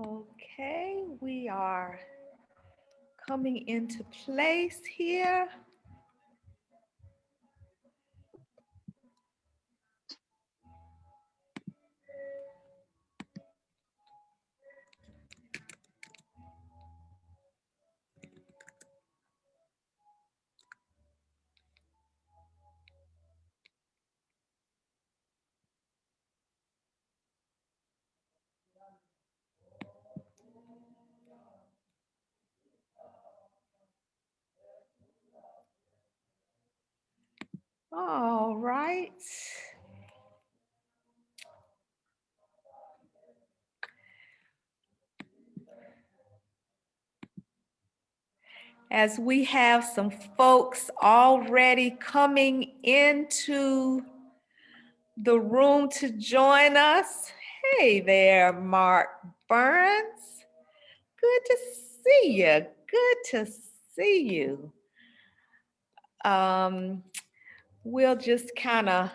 Okay, we are coming into place here. All right. As we have some folks already coming into the room to join us. Hey there, Mark Burns. Good to see you. Good to see you. We'll just kind of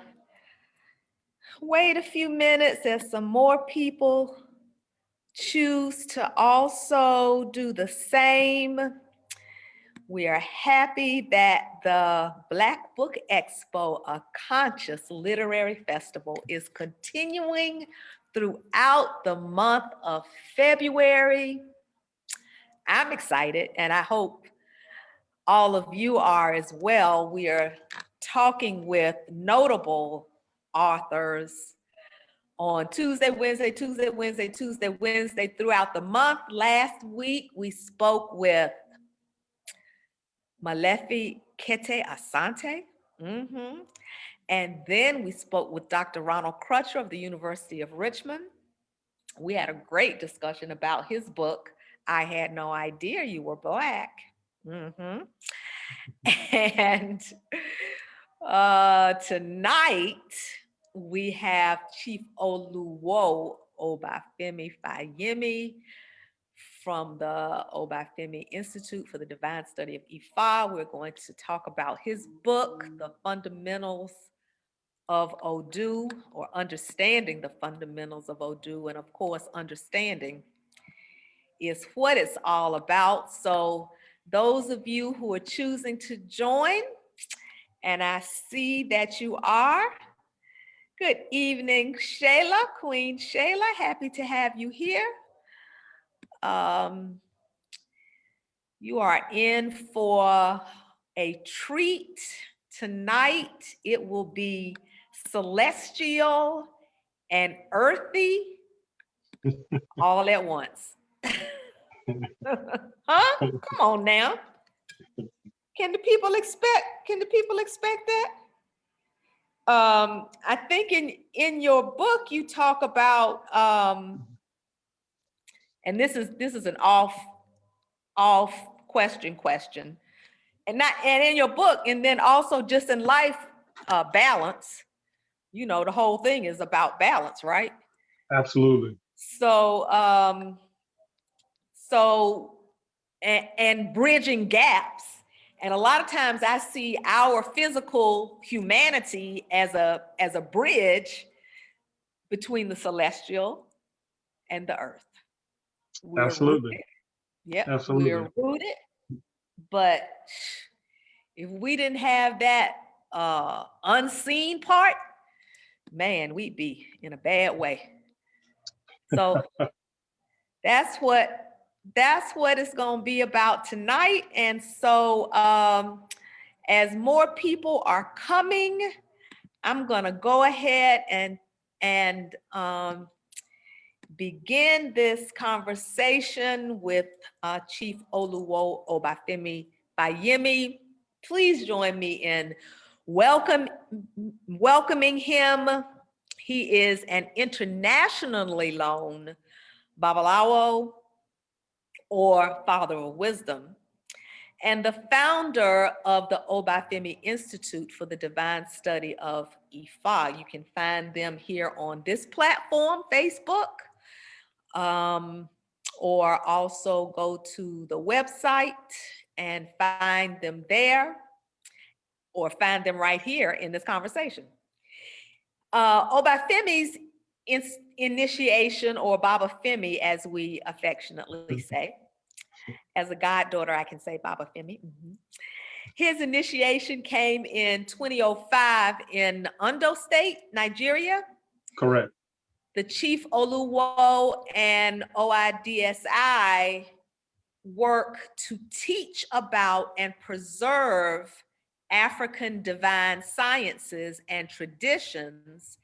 wait a few minutes as some more people choose to also do the same. We are happy that the Black Book Expo, a conscious literary festival, is continuing throughout the month of February. I'm excited, and I hope all of you are as well. We are talking with notable authors on Tuesday, Wednesday, Tuesday, Wednesday, Tuesday, Wednesday throughout the month. Last week, we spoke with Malefi Kete Asante. And then we spoke with Dr. Ronald Crutcher of the University of Richmond. We had a great discussion about his book, I Had No Idea You Were Black. And tonight, we have Chief Oluwo Obafemi Fayemi from the Obafemi Institute for the Divine Study of Ifa. We're going to talk about his book, The Fundamentals of Odoo, or Understanding the Fundamentals of Odoo. And of course, understanding is what it's all about. So those of you who are choosing to join, and I see that you are. Good evening, Shayla, Queen Shayla. Happy to have you here. You are in for a treat tonight. It will be celestial and earthy all at once. Huh? Come on now. Can the people expect that? I think in your book you talk about and this is an off question. And in your book, and then also just in life, balance. You know, the whole thing is about balance, right? Absolutely. So and bridging gaps. And a lot of times I see our physical humanity as a bridge between the celestial and the earth. We're Absolutely. rooted. Yep, Absolutely. we're rooted. But if we didn't have that unseen part, man, we'd be in a bad way. So that's what it's going to be about tonight. And so as more people are coming, I'm going to go ahead and begin this conversation with Chief Oluwo Obafemi Fayemi. Please join me in welcoming him. He is an internationally known Babalawo, or Father of Wisdom, and the founder of the Obafemi Institute for the Divine Study of Ifa. You can find them here on this platform, Facebook, or also go to the website and find them there, or find them right here in this conversation. Obafemi's initiation, or Obafemi, as we affectionately say. As a goddaughter, I can say Obafemi. His initiation came in 2005 in Ondo State, Nigeria. Correct. The Chief Oluwo and OIDSI work to teach about and preserve African divine sciences and traditions,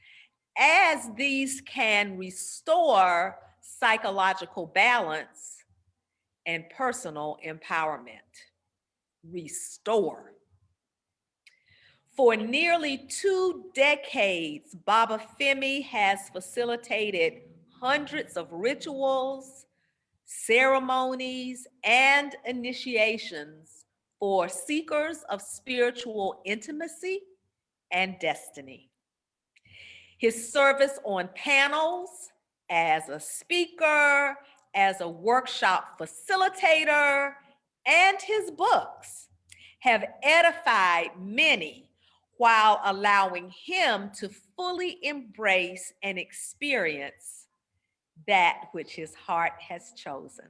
as these can restore psychological balance and personal empowerment. Restore. For nearly 2 decades, Obafemi has facilitated hundreds of rituals, ceremonies, and initiations for seekers of spiritual intimacy and destiny. His service on panels, as a speaker, as a workshop facilitator, and his books have edified many while allowing him to fully embrace and experience that which his heart has chosen.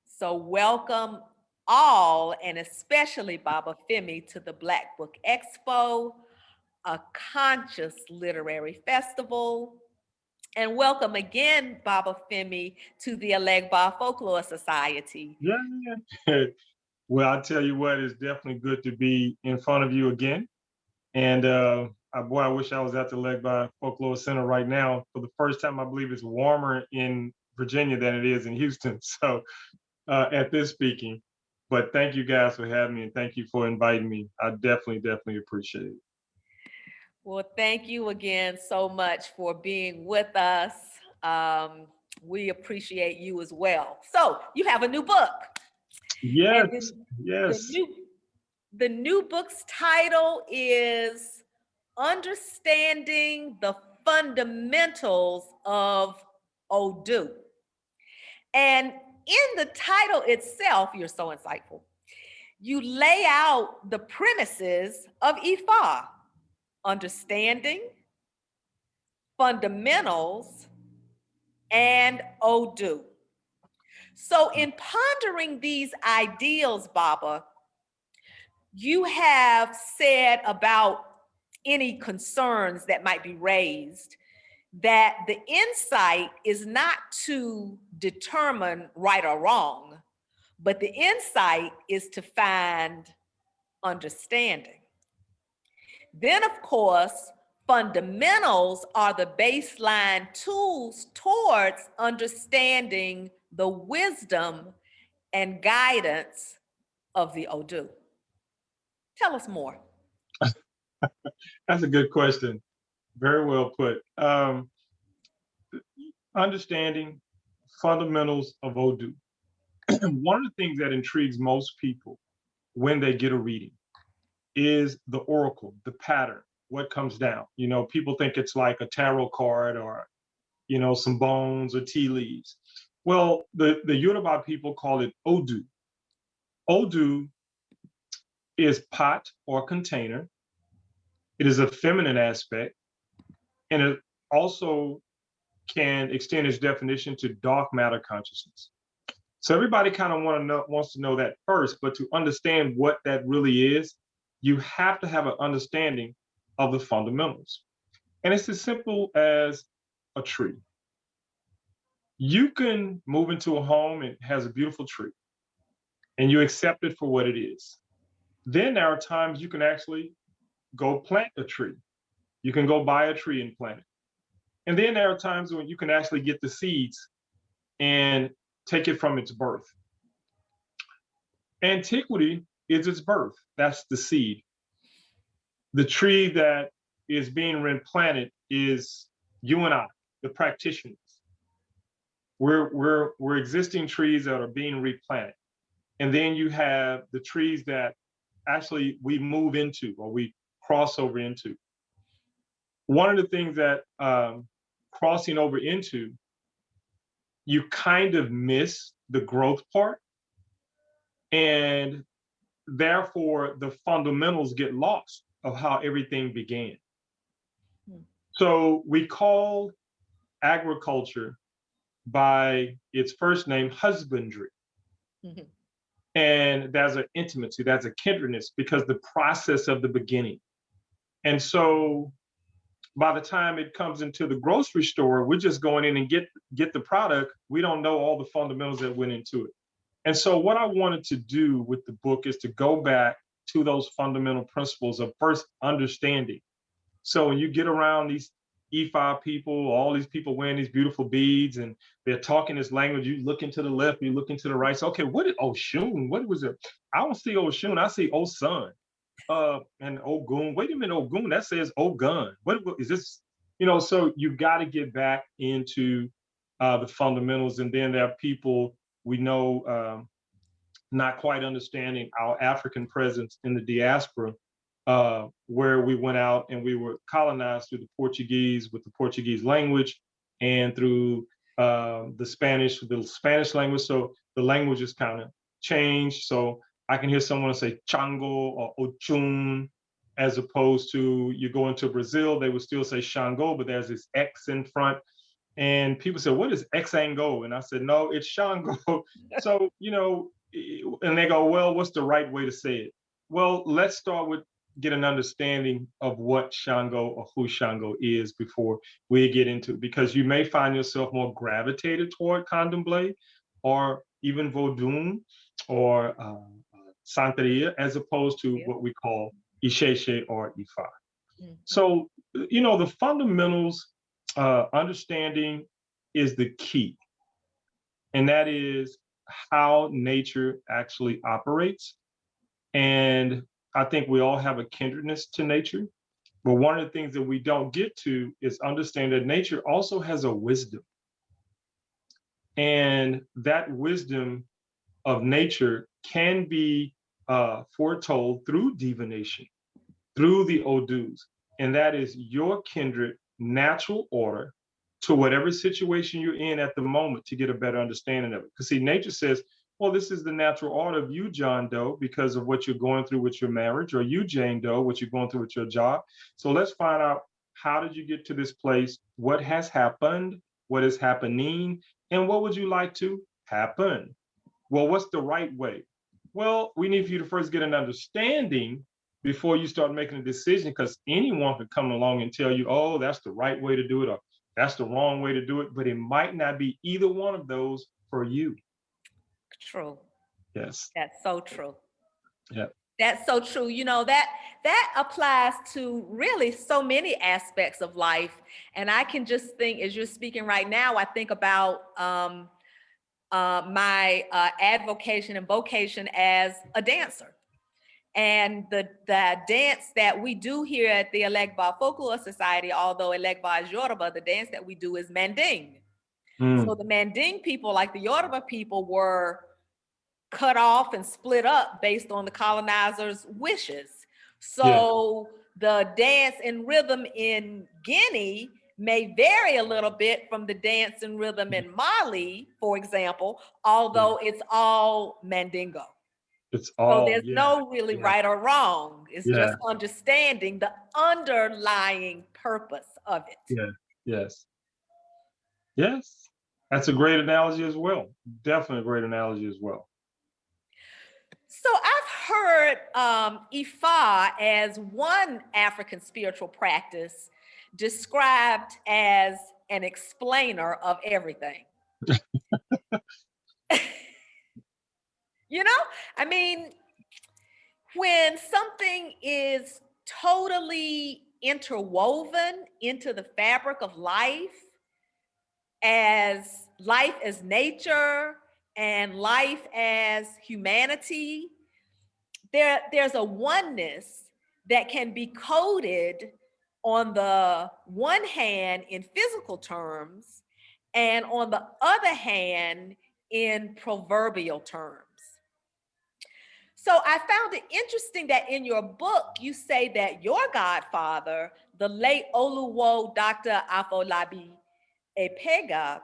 So welcome all, and especially Obafemi, to the Black Book Expo, a conscious literary festival. And welcome again, Obafemi, to the Alegba Folklore Society. Yeah. Well, I tell you what, it's definitely good to be in front of you again. And boy, I wish I was at the Legba Folklore Center right now. For the first time, I believe it's warmer in Virginia than it is in Houston. So at this speaking, but thank you guys for having me, and thank you for inviting me. I definitely appreciate it. Well, thank you again so much for being with us. We appreciate you as well. So you have a new book. Yes, And yes. the new book's title is Understanding the Fundamentals of Odoo. And in the title itself, you're so insightful, you lay out the premises of Ifa: understanding, fundamentals, and Odoo. So in pondering these ideals, Baba, you have said about any concerns that might be raised that the insight is not to determine right or wrong, but the insight is to find understanding. Then, of course, fundamentals are the baseline tools towards understanding the wisdom and guidance of the Odoo. Tell us more. That's a good question. Very well put. Understanding fundamentals of Odoo. One of the things that intrigues most people when they get a reading is the oracle, the pattern, what comes down. You know, people think it's like a tarot card or, you know, some bones or tea leaves. Well, the Yoruba people call it Odoo. Odoo is pot or container. It is a feminine aspect, and it also can extend its definition to dark matter consciousness. So everybody kind of wants to know that first, but to understand what that really is, you have to have an understanding of the fundamentals. And it's as simple as a tree. You can move into a home and it has a beautiful tree, and you accept it for what it is. Then there are times you can actually go plant a tree. You can go buy a tree and plant it. And then there are times when you can actually get the seeds and take it from its birth. Antiquity is its birth. That's the seed. The tree that is being replanted is you and I, the practitioners. We're existing trees that are being replanted. And then you have the trees that actually we move into or we cross over into. One of the things that crossing over into, you kind of miss the growth part. And therefore, the fundamentals get lost of how everything began. So we call agriculture by its first name, husbandry. Mhm. And there's an intimacy, there's a kindredness because the process of the beginning. And so by the time it comes into the grocery store, we're just going in and get the product. We don't know all the fundamentals that went into it. And so what I wanted to do with the book is to go back to those fundamental principles of first understanding. So when you get around these E5 people, all these people wearing these beautiful beads and they're talking this language, you look into the left, you look into the right. So, okay, what is Oshun? What was it? I don't see Oshun, I see Osun. And Ogun. Wait a minute, Ogun, that says Ogun. What is this? So you got to get back into the fundamentals. And then there are people we know not quite understanding our African presence in the diaspora, where we went out and we were colonized through the Portuguese with the Portuguese language and through the Spanish language. So the language is kind of changed. So I can hear someone say Chango or Ochun, as opposed to you go into Brazil, they would still say Shango, but there's this X in front. And people said, what is Xango? And I said, no, it's Shango. So, and they go, well, what's the right way to say it? Well, let's start with get an understanding of what Shango or who Shango is before we get into it, because you may find yourself more gravitated toward Candomblé or even Vodun or Santeria, as opposed to what we call Isheshe or Ifa. Mhm. So, the fundamentals, understanding is the key. And that is how nature actually operates. And I think we all have a kindredness to nature. But one of the things that we don't get to is understand that nature also has a wisdom. And that wisdom of nature can be foretold through divination, through the Odoos. And that is your kindred natural order to whatever situation you're in at the moment to get a better understanding of it. Because see, nature says, well, this is the natural order of you, John Doe, because of what you're going through with your marriage, or you, Jane Doe, what you're going through with your job. So let's find out, how did you get to this place? What has happened? What is happening? And what would you like to happen? Well, what's the right way? Well, we need for you to first get an understanding before you start making a decision, because anyone could come along and tell you, oh, that's the right way to do it, or that's the wrong way to do it, but it might not be either one of those for you. True. Yes. That's so true. Yeah. That's so true. That applies to really so many aspects of life. And I can just think, as you're speaking right now, I think about my advocation and vocation as a dancer. And the dance that we do here at the Elegba Folklore Society, although Elegba is Yoruba, the dance that we do is Manding. So the Manding people, like the Yoruba people, were cut off and split up based on the colonizers' wishes. So the dance and rhythm in Guinea may vary a little bit from the dance and rhythm in Mali, for example, although it's all Mandingo. It's So all, there's no really right or wrong. It's just understanding the underlying purpose of it. Yeah. Yes. Yes. That's a great analogy as well. Definitely a great analogy as well. So I've heard Ifa as one African spiritual practice described as an explainer of everything. I mean, when something is totally interwoven into the fabric of life as nature and life as humanity, there's a oneness that can be coded on the one hand in physical terms and on the other hand in proverbial terms. So I found it interesting that in your book, you say that your godfather, the late Oluwo Dr. Afolabi Epega,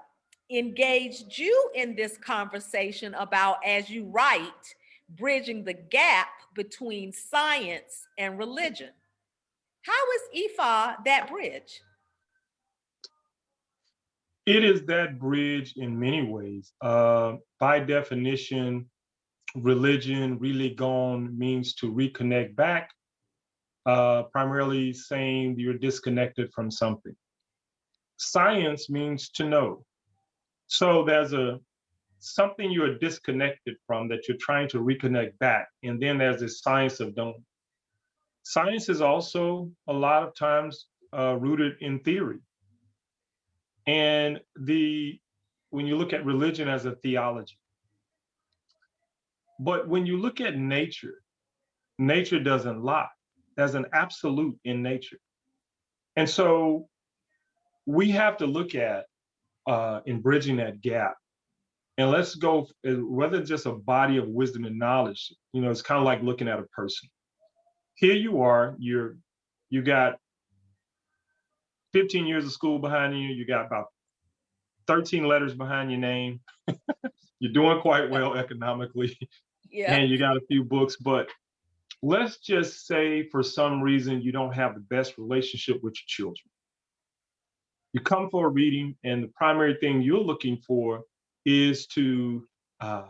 engaged you in this conversation about, as you write, bridging the gap between science and religion. How is Ifa that bridge? It is that bridge in many ways. By definition, religion, religion, means to reconnect back, primarily saying you're disconnected from something. Science means to know. So there's a something you're disconnected from that you're trying to reconnect back. And then there's this science of knowing. Science is also a lot of times rooted in theory. And when you look at religion as a theology, but when you look at nature, nature doesn't lie. There's an absolute in nature. And so we have to look at in bridging that gap. And let's go, whether it's just a body of wisdom and knowledge, it's kind of like looking at a person. Here you are, you got 15 years of school behind you, you got about 13 letters behind your name. You're doing quite well economically, Yeah. and you got a few books, but let's just say for some reason you don't have the best relationship with your children. You come for a reading, and the primary thing you're looking for is to, I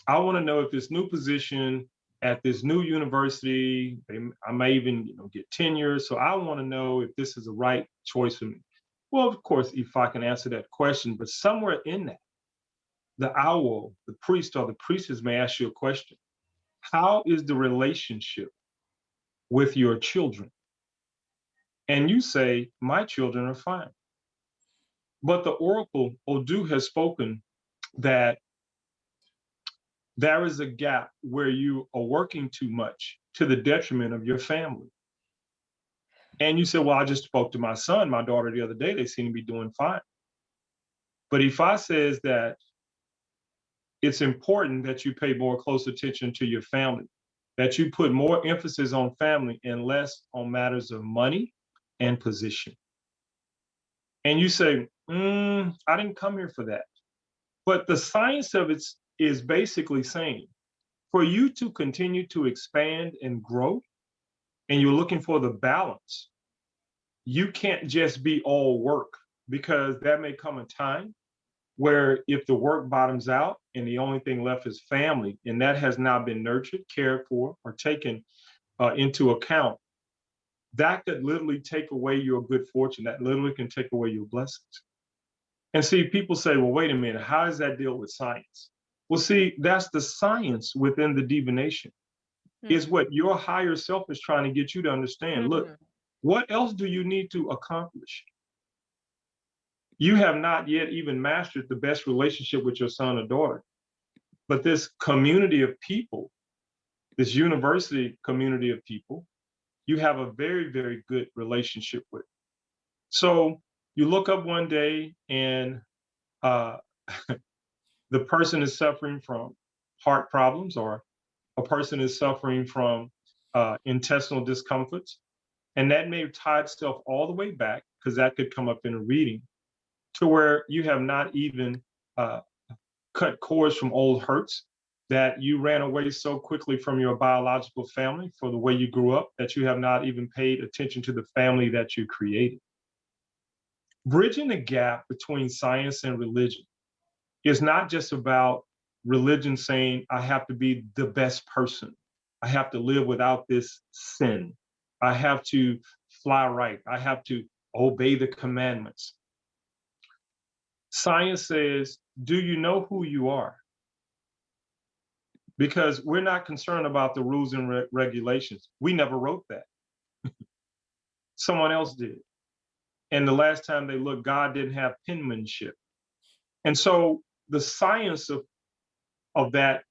want to know if this new position at this new university, I may even get tenure. So I want to know if this is the right choice for me. Well, of course, if I can answer that question, but somewhere in that, the owl, the priest or the priestess may ask you a question. How is the relationship with your children? And you say, my children are fine. But the oracle, Odoo, has spoken that there is a gap where you are working too much to the detriment of your family. And you say, well, I just spoke to my son, my daughter the other day, they seem to be doing fine. But Ifa says that it's important that you pay more close attention to your family, that you put more emphasis on family and less on matters of money and position. And you say, I didn't come here for that. But the science of it is basically saying, for you to continue to expand and grow, and you're looking for the balance, you can't just be all work, because there may come a time where if the work bottoms out and the only thing left is family, and that has not been nurtured, cared for, or taken into account, that could literally take away your good fortune. That literally can take away your blessings. And see, people say, well, wait a minute, how does that deal with science? Well, see, that's the science within the divination, is what your higher self is trying to get you to understand. Look, what else do you need to accomplish? You have not yet even mastered the best relationship with your son or daughter. But this community of people, this university community of people, you have a very, very good relationship with. So you look up one day and uh, the person is suffering from heart problems, or a person is suffering from intestinal discomforts. And that may tie itself all the way back, because that could come up in a reading, to where you have not even cut cords from old hurts, that you ran away so quickly from your biological family for the way you grew up that you have not even paid attention to the family that you created. Bridging the gap between science and religion is not just about religion saying, I have to be the best person. I have to live without this sin. I have to fly right. I have to obey the commandments. Science says, do you know who you are? Because we're not concerned about the rules and regulations. We never wrote that. Someone else did. And the last time they looked, God didn't have penmanship. And so the science of that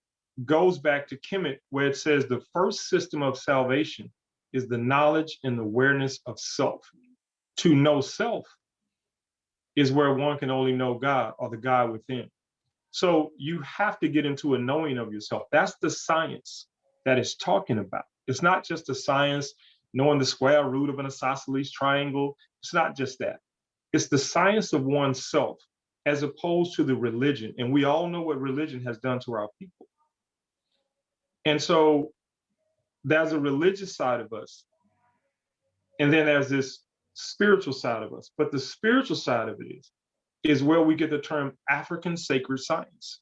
goes back to Kemet, where it says the first system of salvation is the knowledge and awareness of self. To know self is where one can only know God, or the God within. So you have to get into a knowing of yourself. That's the science that it's talking about. It's not just a science knowing the square root of an isosceles triangle. It's not just that. It's the science of oneself, as opposed to the religion. And we all know what religion has done to our people. And so there's a religious side of us, and then there's this spiritual side of us. But the spiritual side of it is, is where we get the term African sacred science.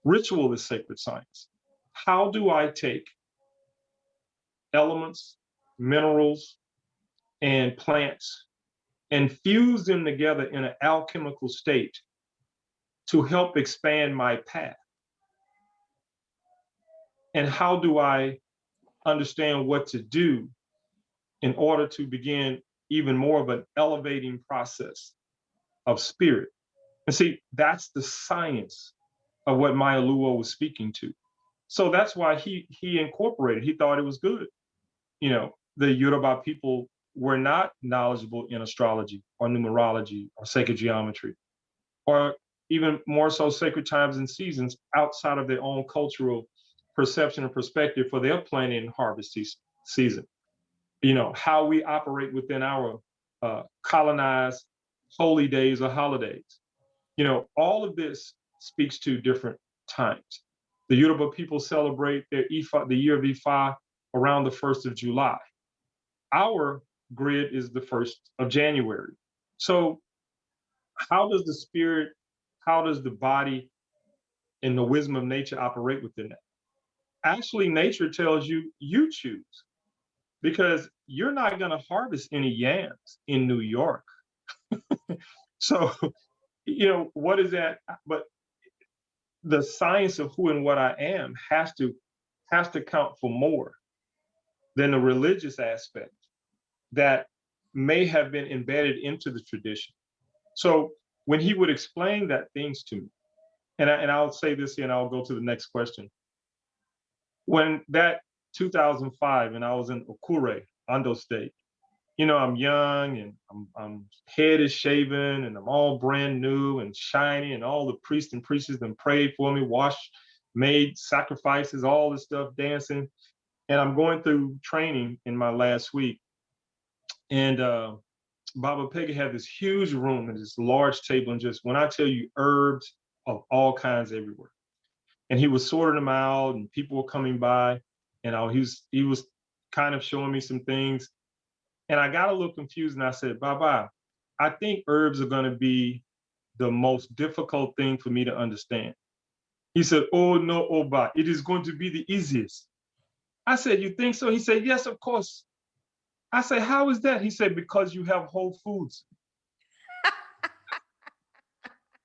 Ritual is sacred science. How do I take elements, minerals, and plants and fuse them together in an alchemical state to help expand my path? And how do I understand what to do in order to begin even more of an elevating process of spirit? And see, that's the science of what my Oluwo was speaking to. So that's why he incorporated, he thought it was good. You know, the Yoruba people were not knowledgeable in astrology or numerology or sacred geometry, or even more so sacred times and seasons outside of their own cultural perception and perspective for their planting and harvest season. You know, how we operate within our colonized holy days or holidays. You know, all of this speaks to different times. The Yoruba people celebrate their Ifa, the year of Ifa, around the 1st of July. Our grid is the 1st of January. So how does the spirit, how does the body and the wisdom of nature operate within that? Actually, nature tells you, you choose, because you're not going to harvest any yams in New York. So, you know, what is that? But the science of who and what I am has to count for more than the religious aspect that may have been embedded into the tradition. So when he would explain that things to me, and I'll say this here and I'll go to the next question. When that 2005, and I was in Okure, Ondo State, you know, I'm young and I'm head is shaven and I'm all brand new and shiny, and all the priests and priestesses then prayed for me, washed, made sacrifices, all this stuff, dancing. And I'm going through training in my last week. And Baba Pega had this huge room and this large table, and just, when I tell you, herbs of all kinds everywhere. And he was sorting them out, and people were coming by, and he was kind of showing me some things. And I got a little confused, and I said, Baba, I think herbs are going to be the most difficult thing for me to understand. He said, oh no, Oba, it is going to be the easiest. I said, you think so? He said, yes, of course. I said, how is that? He said, because you have whole foods.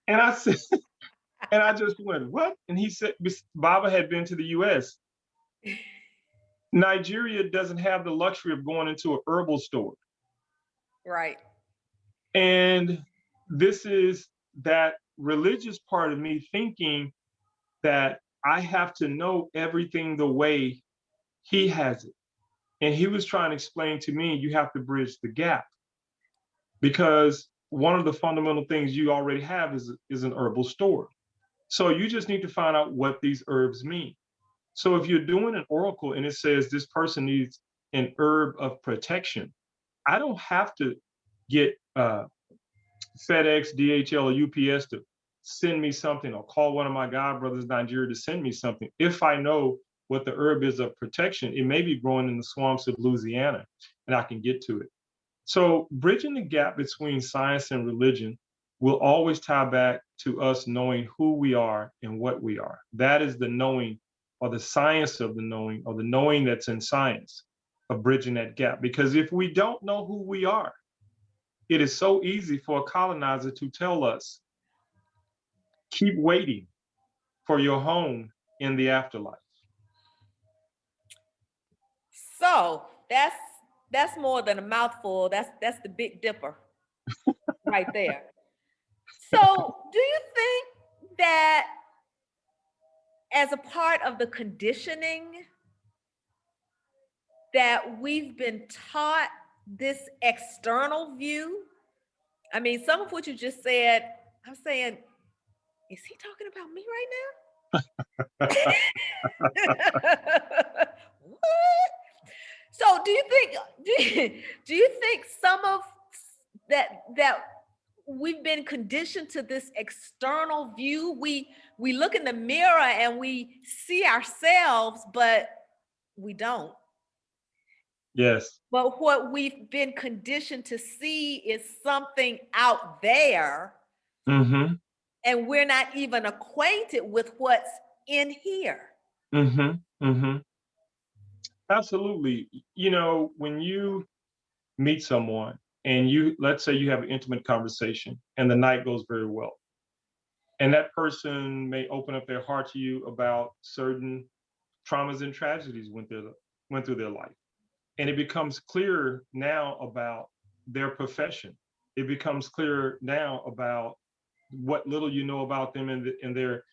And I said, and I just went, what? And he said, Baba had been to the US. Nigeria doesn't have the luxury of going into a herbal store. Right. And this is that religious part of me thinking that I have to know everything the way he has it. And he was trying to explain to me, you have to bridge the gap, because one of the fundamental things you already have is an herbal store. So you just need to find out what these herbs mean. So if you're doing an oracle and it says this person needs an herb of protection, I don't have to get FedEx, DHL, or UPS to send me something, or call one of my godbrothers in Nigeria to send me something. If I know what the herb is of protection, it may be growing in the swamps of Louisiana and I can get to it. So bridging the gap between science and religion will always tie back to us knowing who we are and what we are. That is the knowing, or the science of the knowing, or the knowing that's in science of bridging that gap. Because if we don't know who we are, it is so easy for a colonizer to tell us, keep waiting for your home in the afterlife. So that's more than a mouthful. That's the Big Dipper right there. So do you think that as a part of the conditioning that we've been taught this external view? I mean, some of what you just said, I'm saying, is he talking about me right now? What? So do you think some of that we've been conditioned to this external view? We look in the mirror and we see ourselves, but we don't. Yes. But what we've been conditioned to see is something out there Mm-hmm. And we're not even acquainted with what's in here. Mm-hmm. Mm-hmm. Absolutely. When you meet someone and let's say you have an intimate conversation and the night goes very well, and that person may open up their heart to you about certain traumas and tragedies went through their life. And it becomes clear now about their profession. It becomes clear now about what little you know about them and their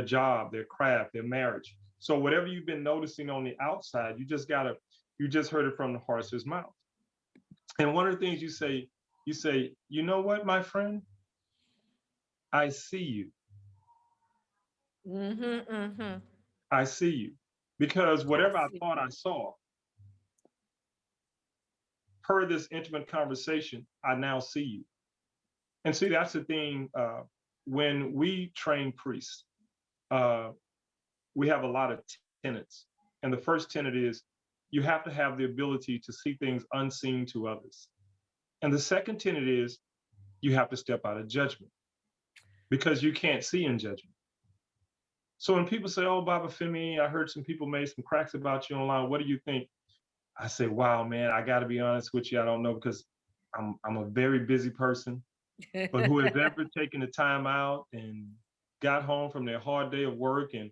job, their craft, their marriage. So whatever you've been noticing on the outside, you just heard it from the horse's mouth. And one of the things you say, you know what, my friend, I see you. Mm-hmm, mm-hmm. I see you. Because I whatever I see thought I you. saw, per this intimate conversation, I now see you. And see, that's the thing. When we train priests, uh, we have a lot of tenets. And the first tenet is you have to have the ability to see things unseen to others. And the second tenet is you have to step out of judgment because you can't see in judgment. So when people say, "Oh, Baba Femi, I heard some people made some cracks about you online. What do you think?" I say, "Wow, man, I got to be honest with you. I don't know because I'm a very busy person. But who has ever taken the time out and got home from their hard day of work and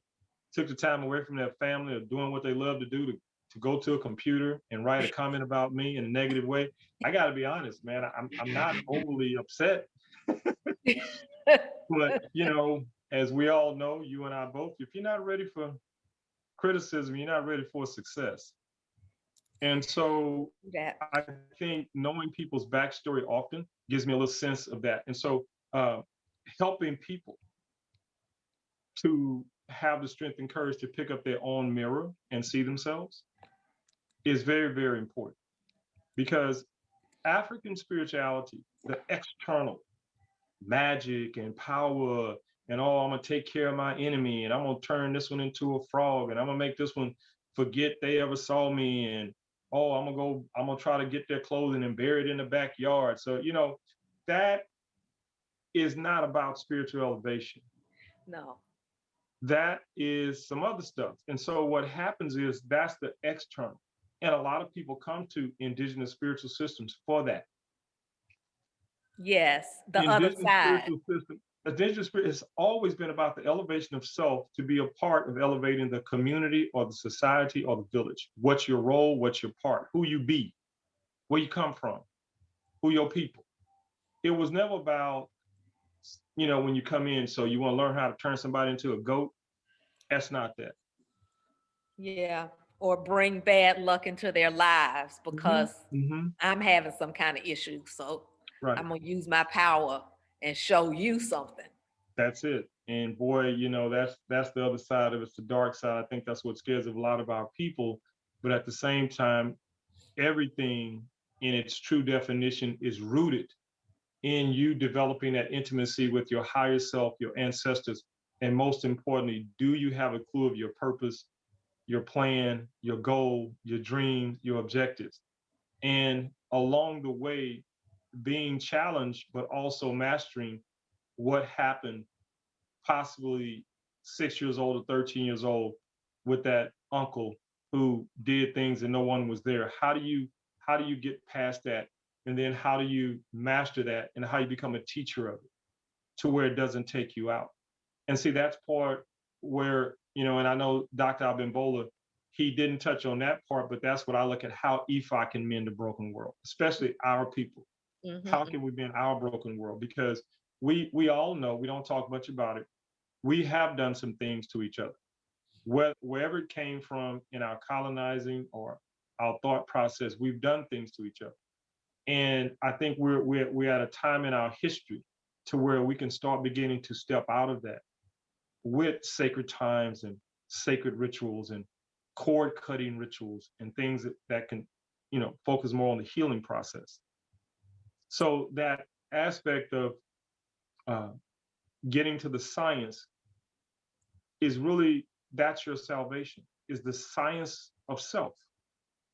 took the time away from their family or doing what they love to do to go to a computer and write a comment about me in a negative way?" I got to be honest, man. I'm not overly upset, but as we all know, you and I both, if you're not ready for criticism, you're not ready for success. And so That. I think knowing people's backstory often gives me a little sense of that. And so uh, helping people to have the strength and courage to pick up their own mirror and see themselves is very, very important because African spirituality, the external magic and power, and oh, I'm gonna take care of my enemy, and I'm gonna turn this one into a frog, and I'm gonna make this one forget they ever saw me, and oh, I'm gonna try to get their clothing and bury it in the backyard. So that is not about spiritual elevation. No. That is some other stuff. And so what happens is that's the external. And a lot of people come to indigenous spiritual systems for that. Yes, The the other indigenous side. spiritual system, indigenous spirit has always been about the elevation of self to be a part of elevating the community or the society or the village. What's your role? What's your part? Who you be? Where you come from? Who your people? It was never about, when you come in, so you want to learn how to turn somebody into a goat. That's not that. Yeah. Or bring bad luck into their lives Hmm. because Hmm. I'm having some kind of issue. So Right. I'm gonna use my power and show you something. That's it. And boy, that's the other side of it. It's the dark side. I think that's what scares a lot of our people. But at the same time, everything in its true definition is rooted in you developing that intimacy with your higher self, your ancestors, and most importantly, do you have a clue of your purpose, your plan, your goal, your dreams, your objectives? And along the way, being challenged, but also mastering what happened possibly 6 years old or 13 years old with that uncle who did things and no one was there. How do you get past that? And then how do you master that and how you become a teacher of it to where it doesn't take you out? And see, that's part where, and I know Dr. Abimbola, he didn't touch on that part, but that's what I look at how Ifa can mend a broken world, especially our people. How Mm-hmm. can we mend our broken world? Because we all know, we don't talk much about it, we have done some things to each other. Wherever it came from in our colonizing or our thought process, we've done things to each other. And I think we're at a time in our history to where we can start beginning to step out of that with sacred times and sacred rituals and cord cutting rituals and things that can, focus more on the healing process. So that aspect of uh, getting to the science is really, that's your salvation, is the science of self.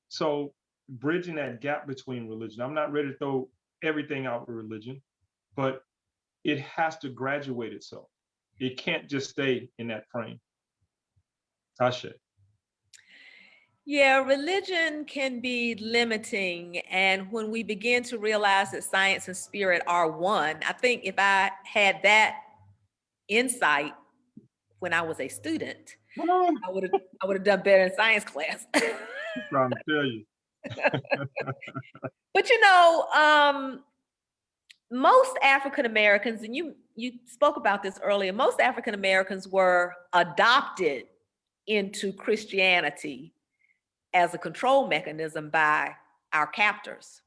So bridging that gap between religion, I'm not ready to throw everything out with religion, but it has to graduate itself. It can't just stay in that frame. Tasha. Yeah, religion can be limiting. And when we begin to realize that science and spirit are one, I think if I had that insight when I was a student, Well, I would have done better in science class. I'm trying to tell you. But most African Americans, and you spoke about this earlier, most African Americans were adopted into Christianity as a control mechanism by our captors.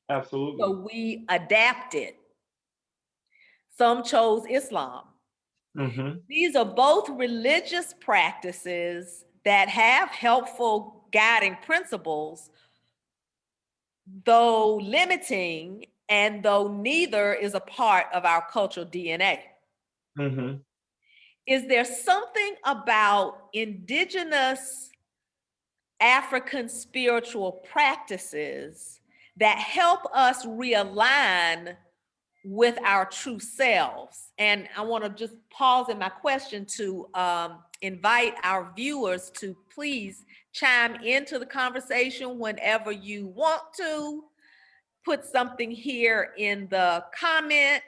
Absolutely. So we adapted. Some chose Islam. Mm-hmm. These are both religious practices that have helpful guiding principles, though limiting, and though neither is a part of our cultural DNA. Mm-hmm. Is there something about indigenous African spiritual practices that help us realign with our true selves? And I want to just pause in my question to invite our viewers to please chime into the conversation whenever you want to. Put something here in the comment.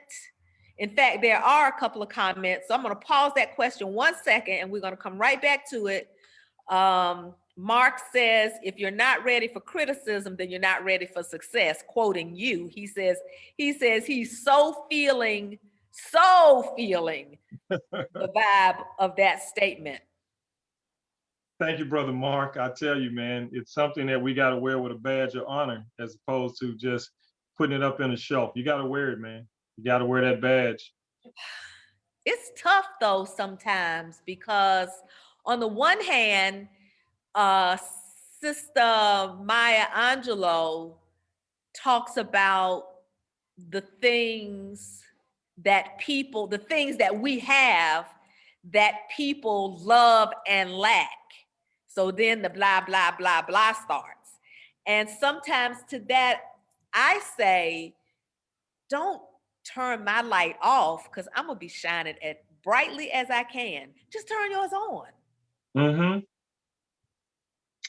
In fact, there are a couple of comments. So I'm going to pause that question 1 second and we're going to come right back to it. Mark says, if you're not ready for criticism, then you're not ready for success. Quoting you, he says he's so feeling the vibe of that statement. Thank you, Brother Mark. I tell you, man, it's something that we got to wear with a badge of honor as opposed to just putting it up in a shelf. You got to wear it, man. You got to wear that badge. It's tough though sometimes because on the one hand, Sister Maya Angelou talks about the things the things that we have that people love and lack. So then the blah, blah, blah, blah starts. And sometimes to that, I say, don't turn my light off because I'm going to be shining as brightly as I can. Just turn yours on. Mm-hmm.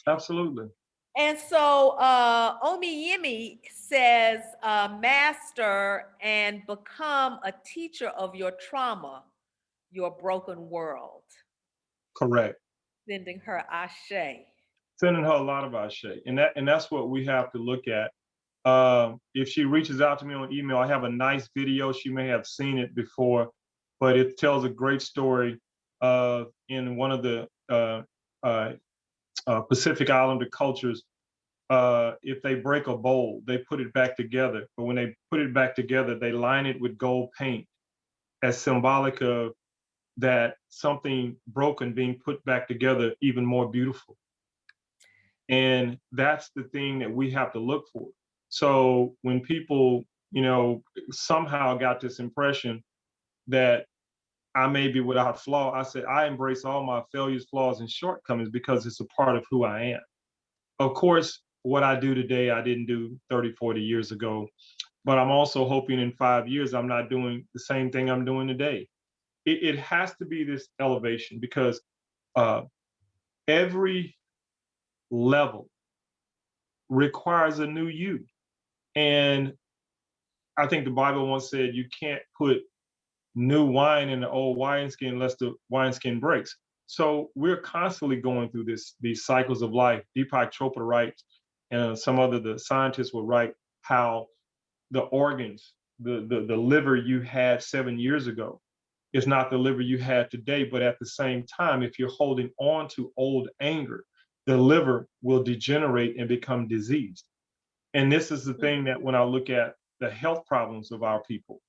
Absolutely. And so Omiyimi says, master and become a teacher of your trauma, your broken world. Correct. Sending her ashe. Sending her a lot of ashe. And that's what we have to look at. If she reaches out to me on email, I have a nice video. She may have seen it before, but it tells a great story in one of the Pacific Islander cultures. If they break a bowl, they put it back together. But when they put it back together, they line it with gold paint as symbolic of that something broken being put back together even more beautiful. And that's the thing that we have to look for. So when people, somehow got this impression that I may be without flaw, I said, I embrace all my failures, flaws, and shortcomings because it's a part of who I am. Of course, what I do today, I didn't do 30, 40 years ago, but I'm also hoping in 5 years, I'm not doing the same thing I'm doing today. It has to be this elevation because every level requires a new you. And I think the Bible once said you can't put new wine in the old wineskin unless the wineskin breaks. So we're constantly going through these cycles of life. Deepak Chopra writes, and some other the scientists will write how the organs, the liver you had 7 years ago is not the liver you had today. But at the same time, if you're holding on to old anger, the liver will degenerate and become diseased. And this is the thing that when I look at the health problems of our people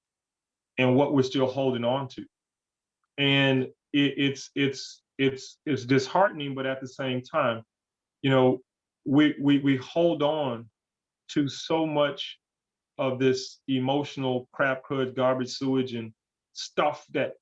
and what we're still holding on to, and it's disheartening, but at the same time, we hold on to so much of this emotional crap, crud, garbage, sewage, and stuff that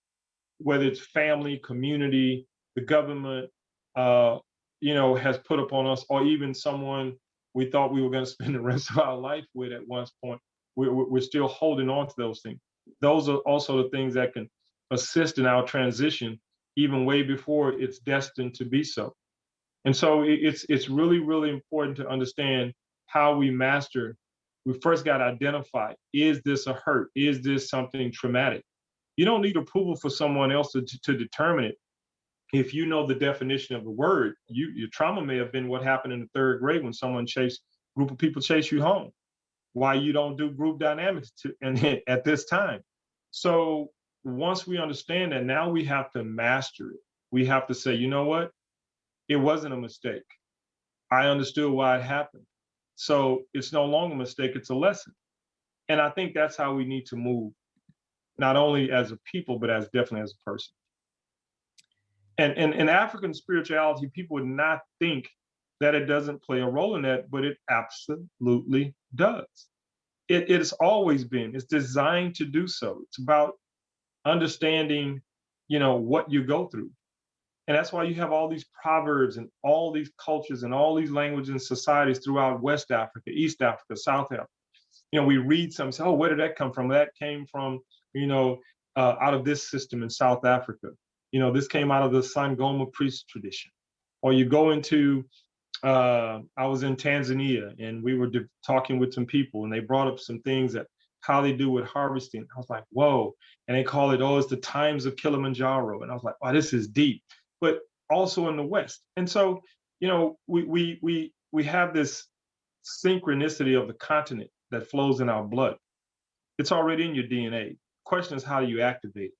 whether it's family, community, the government, has put upon us, or even someone we thought we were going to spend the rest of our life with at one point. We're still holding on to those things. those are also the things that can assist in our transition, even way before it's destined to be so. And so it's really, really important to understand how we master. We first got to identify, is this a hurt? Is this something traumatic? You don't need approval for someone else to determine it. If you know the definition of the word, your trauma may have been what happened in the third grade when someone group of people chase you home. Why you don't do group dynamics and at this time. So once we understand that, now we have to master it. We have to say, you know what? It wasn't a mistake. I understood why it happened. So it's no longer a mistake, it's a lesson. And I think that's how we need to move, not only as a people, but as definitely as a person. And in African spirituality, people would not think that it doesn't play a role in that, but it absolutely does. It has always been, it's designed to do so. It's about understanding, what you go through. And that's why you have all these proverbs and all these cultures and all these languages and societies throughout West Africa, East Africa, South Africa. We read something, say, oh, where did that come from? That came from, out of this system in South Africa. This came out of the Sangoma priest tradition. Or you go into, I was in Tanzania and we were talking with some people and they brought up some things that how they do with harvesting. I was like, whoa. And they call it, oh, it's the times of Kilimanjaro. And I was like, oh, this is deep. But also in the West. And so, we have this synchronicity of the continent that flows in our blood. It's already in your DNA. Question is, how do you activate it?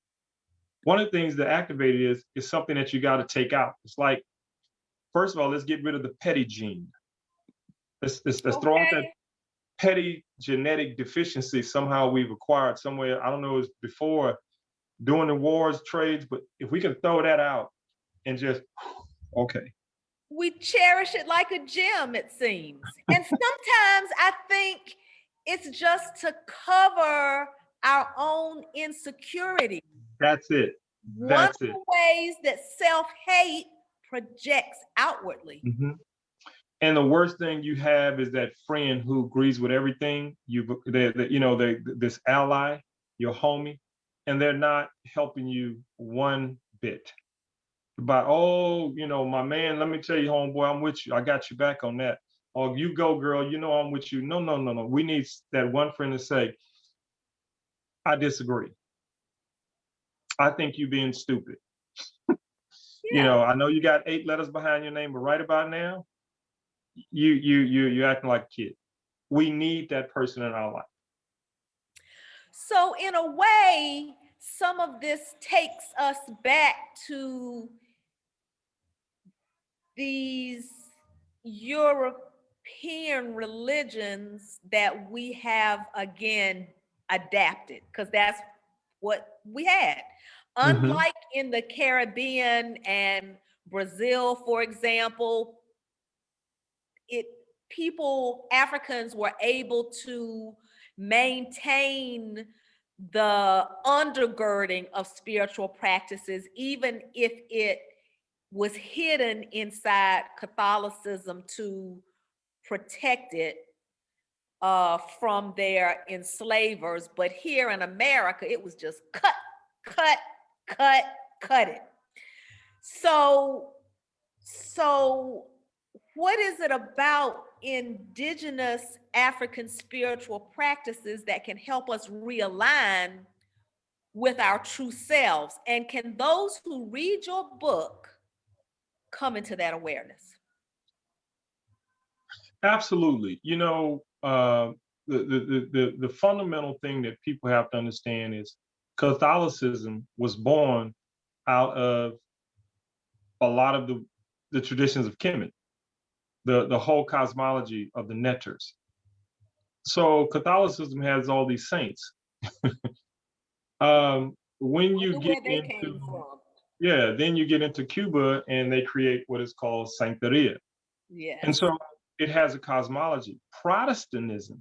One of the things that activate it is something that you got to take out. It's like, first of all, let's get rid of the petty gene. Let's throw out that petty genetic deficiency somehow we've acquired somewhere. I don't know, it's before, during the wars, trades, but if we can throw that out and just, okay. We cherish it like a gem, it seems. And sometimes I think it's just to cover our own insecurity. That's it. One of the ways that self-hate projects outwardly. Mm-hmm. And the worst thing you have is that friend who agrees with everything. This ally, your homie, and they're not helping you one bit. But my man, let me tell you, homeboy, I'm with you. I got you back on that. Or you go, girl, I'm with you. No. We need that one friend to say, I disagree. I think you're being stupid. Yeah. I know you got 8 letters behind your name, but right about now, you're acting like a kid. We need that person in our life. So in a way, some of this takes us back to these European religions that we have again adapted, because that's what we had. Mm-hmm. Unlike in the Caribbean and Brazil, for example, Africans were able to maintain the undergirding of spiritual practices, even if it was hidden inside Catholicism to protect it from their enslavers. But here in America, it was just cut it. So what is it about indigenous African spiritual practices that can help us realign with our true selves? And can those who read your book come into that awareness? Absolutely. The fundamental thing that people have to understand is Catholicism was born out of a lot of the traditions of Kemet, the whole cosmology of the Neters. So Catholicism has all these saints. When you get into, then you get into Cuba and they create what is called Santeria. Yes. And so it has a cosmology. Protestantism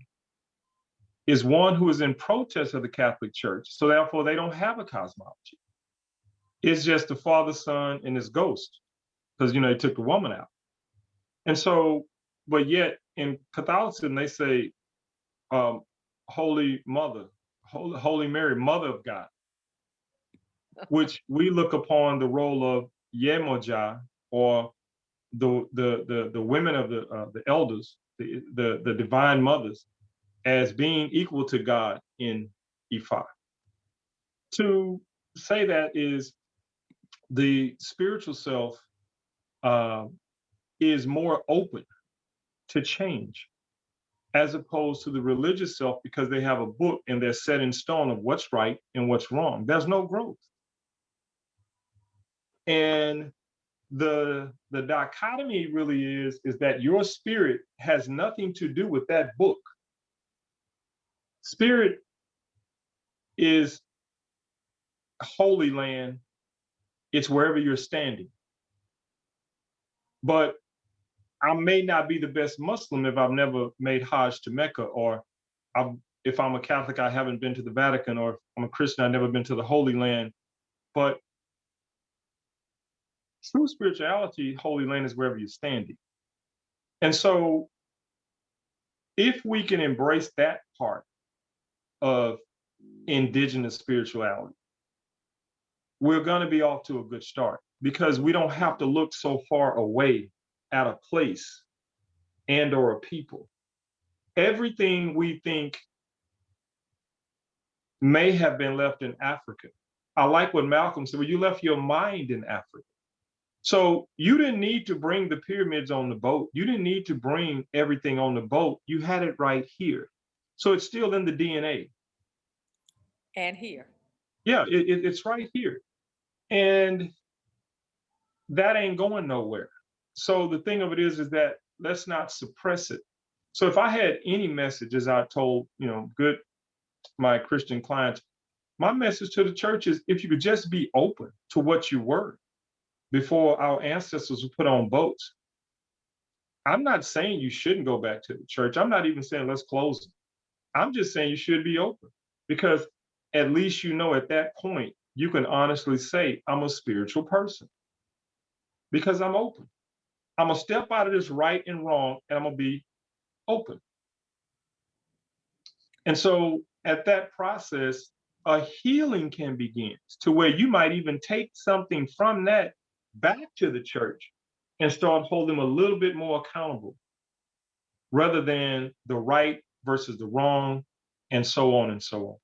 is one who is in protest of the Catholic Church. So therefore they don't have a cosmology. It's just the Father, Son, and his ghost, because they took the woman out. And so, but yet in Catholicism, they say, Holy Mother, Holy Mary, Mother of God, which we look upon the role of Yemoja, or the women of the elders, the divine mothers, as being equal to God in Ifa. To say that is the spiritual self uh, is more open to change as opposed to the religious self, because they have a book and they're set in stone of what's right and what's wrong. There's no growth. And the dichotomy really is that your spirit has nothing to do with that book. Spirit is holy land. It's wherever you're standing. But I may not be the best Muslim if I've never made Hajj to Mecca, or if I'm a Catholic, I haven't been to the Vatican, or if I'm a Christian, I've never been to the Holy Land. But true spirituality, Holy Land is wherever you're standing. And so if we can embrace that part of indigenous spirituality, we're going to be off to a good start, because we don't have to look so far away at a place and or a people. Everything we think may have been left in Africa. I like what Malcolm said, well, you left your mind in Africa. So you didn't need to bring the pyramids on the boat. You didn't need to bring everything on the boat. You had it right here. So it's still in the DNA. And here. Yeah, it's right here. And that ain't going nowhere. So the thing of it is that let's not suppress it. So if I had any message, as I told, my Christian clients, my message to the church is, if you could just be open to what you were before our ancestors were put on boats. I'm not saying you shouldn't go back to the church. I'm not even saying let's close it. I'm just saying you should be open, because at least at that point, you can honestly say, I'm a spiritual person because I'm open. I'm going to step out of this right and wrong, and I'm going to be open. And so at that process, a healing can begin, to where you might even take something from that back to the church and start holding them a little bit more accountable, rather than the right versus the wrong, and so on and so on.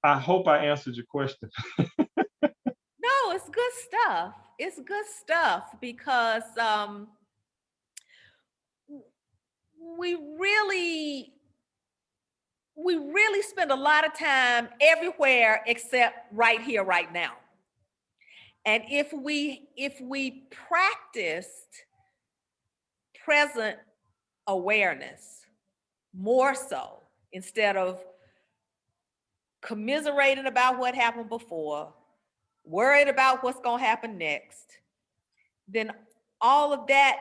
I hope I answered your question. No, it's good stuff. It's good stuff, because we really spend a lot of time everywhere except right here, right now. And if we practiced present awareness more so, instead of commiserating about what happened before, worried about what's going to happen next, then all of that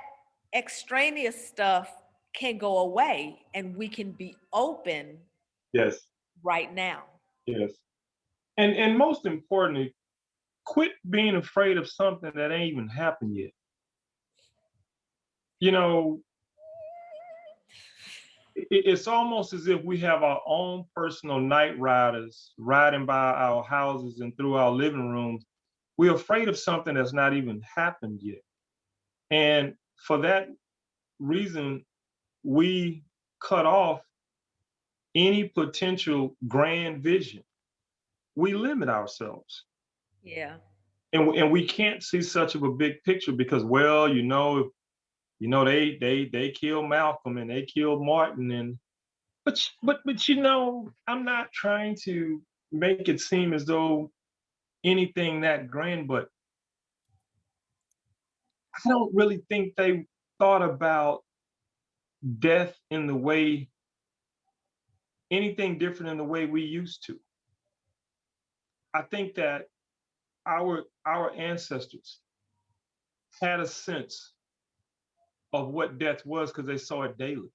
extraneous stuff can go away, and we can be open. Yes. Right now. Yes. And most importantly, quit being afraid of something that ain't even happened yet. It's almost as if we have our own personal night riders riding by our houses and through our living rooms. We're afraid of something that's not even happened yet. And for that reason, we cut off any potential grand vision. We limit ourselves. Yeah. And we can't see such of a big picture, because, well, they killed Malcolm and they killed Martin, and but I'm not trying to make it seem as though anything that grand, but I don't really think they thought about death in the way, anything different in the way we used to. I think that our ancestors had a sense of what death was, because they saw it daily.